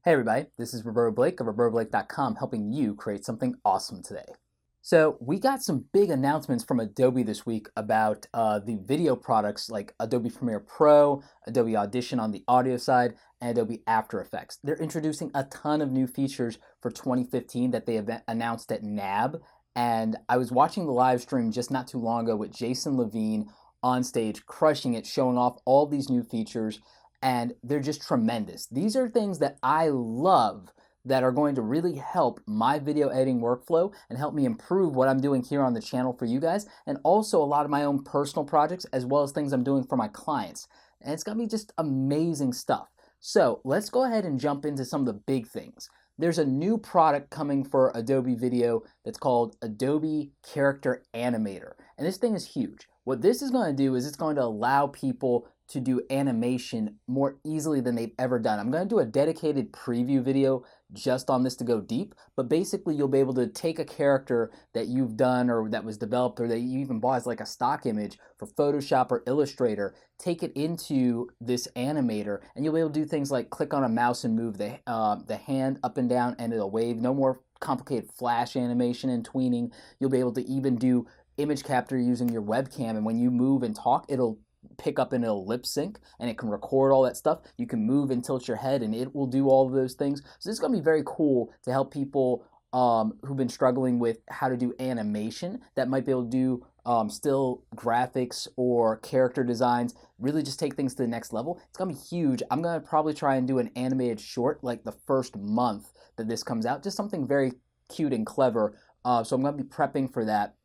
Hey everybody, this is Roberto Blake of robertoblake.com helping you create something awesome today. So we got some big announcements from Adobe this week about the video products like Adobe Premiere Pro, Adobe Audition on the audio side, and Adobe After Effects. They're introducing a ton of new features for 2015 that they have announced at NAB, and I was watching the live stream just not too long ago with Jason Levine on stage crushing it, showing off all these new features, and they're just tremendous. These are things that I love that are going to really help my video editing workflow and help me improve what I'm doing here on the channel for you guys, and also a lot of my own personal projects as well as things I'm doing for my clients. And it's gonna be just amazing stuff. So let's go ahead and jump into some of the big things. There's a new product coming for Adobe Video that's called Adobe Character Animator. And this thing is huge. What this is going to do is it's going to allow people to do animation more easily than they've ever done. I'm going to do a dedicated preview video just on this to go deep, but basically you'll be able to take a character that you've done or that was developed or that you even bought as like a stock image for Photoshop or Illustrator, take it into this animator, and you'll be able to do things like click on a mouse and move the hand up and down and it'll wave. No more complicated flash animation and tweening. You'll be able to even do image capture using your webcam, and when you move and talk, it'll pick up and it'll lip sync and it can record all that stuff. You can move and tilt your head and it will do all of those things. So this is going to be very cool to help people who've been struggling with how to do animation that might be able to do still graphics or character designs, really just take things to the next level. It's going to be huge. I'm going to probably try and do an animated short like the first month that this comes out, just something very cute and clever. So I'm going to be prepping for that.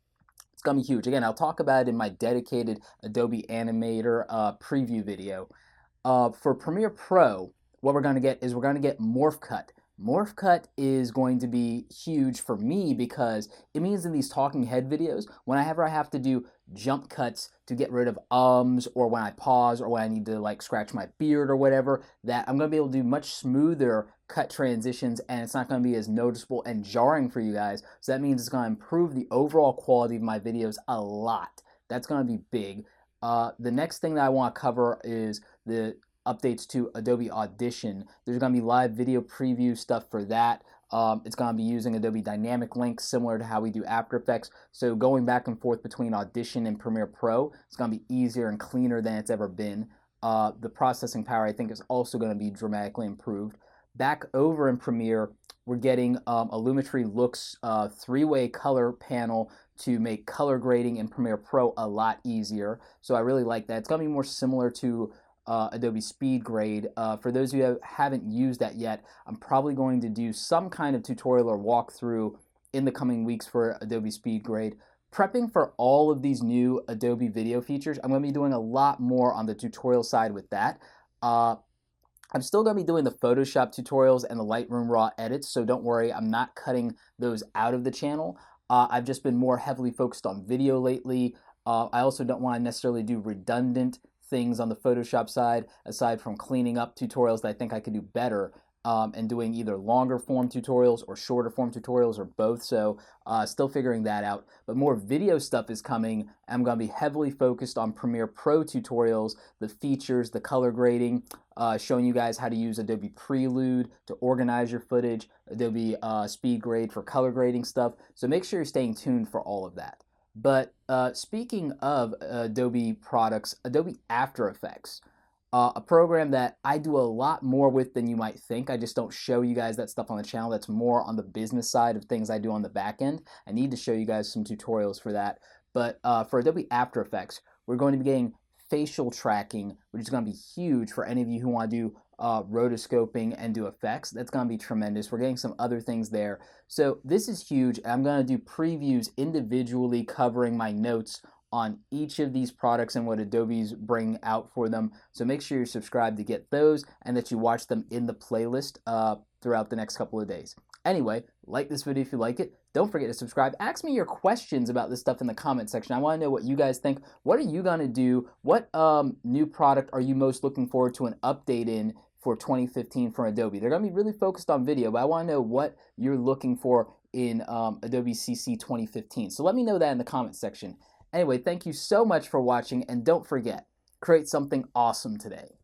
It's going to be huge. Again, I'll talk about it in my dedicated Adobe Animator preview video. For Premiere Pro, what we're going to get is we're going to get Morph Cut. Morph Cut is going to be huge for me because it means in these talking head videos, whenever I have to do jump cuts to get rid of ums, or when I pause, or when I need to like scratch my beard or whatever, that I'm going to be able to do much smoother cut transitions, and it's not going to be as noticeable and jarring for you guys. So that means it's going to improve the overall quality of my videos a lot. That's going to be big. The next thing that I want to cover is the updates to Adobe Audition. There's going to be live video preview stuff for that. It's going to be using Adobe Dynamic Links similar to how we do After Effects. So going back and forth between Audition and Premiere Pro, it's going to be easier and cleaner than it's ever been. The processing power, I think, is also going to be dramatically improved. Back over in Premiere, we're getting a Lumetri Looks three-way color panel to make color grading in Premiere Pro a lot easier. So I really like that. It's going to be more similar to Adobe Speed Grade. For those of you who haven't used that yet, I'm probably going to do some kind of tutorial or walkthrough in the coming weeks for Adobe Speed Grade. Prepping for all of these new Adobe video features, I'm going to be doing a lot more on the tutorial side with that. I'm still going to be doing the Photoshop tutorials and the Lightroom raw edits, so don't worry, I'm not cutting those out of the channel. I've just been more heavily focused on video lately. I also don't want to necessarily do redundant things on the Photoshop side, aside from cleaning up tutorials that I think I could do better, and doing either longer form tutorials or shorter form tutorials or both. So still figuring that out. But more video stuff is coming. I'm going to be heavily focused on Premiere Pro tutorials, the features, the color grading, showing you guys how to use Adobe Prelude to organize your footage, Adobe Speed Grade for color grading stuff. So make sure you're staying tuned for all of that. But speaking of Adobe products, Adobe After Effects, a program that I do a lot more with than you might think. I just don't show you guys that stuff on the channel. That's more on the business side of things I do on the back end. I need to show you guys some tutorials for that. But for Adobe After Effects, we're going to be getting facial tracking, which is going to be huge for any of you who want to do rotoscoping and do effects. That's going to be tremendous. We're getting some other things there. So this is huge. I'm going to do previews individually covering my notes on each of these products and what Adobe's bring out for them. So make sure you're subscribed to get those and that you watch them in the playlist throughout the next couple of days. Anyway, like this video if you like it. Don't forget to subscribe. Ask me your questions about this stuff in the comment section. I want to know what you guys think. What are you going to do? What new product are you most looking forward to an update in for 2015 from Adobe? They're going to be really focused on video, but I want to know what you're looking for in Adobe CC 2015. So let me know that in the comment section. Anyway, thank you so much for watching, and don't forget, create something awesome today.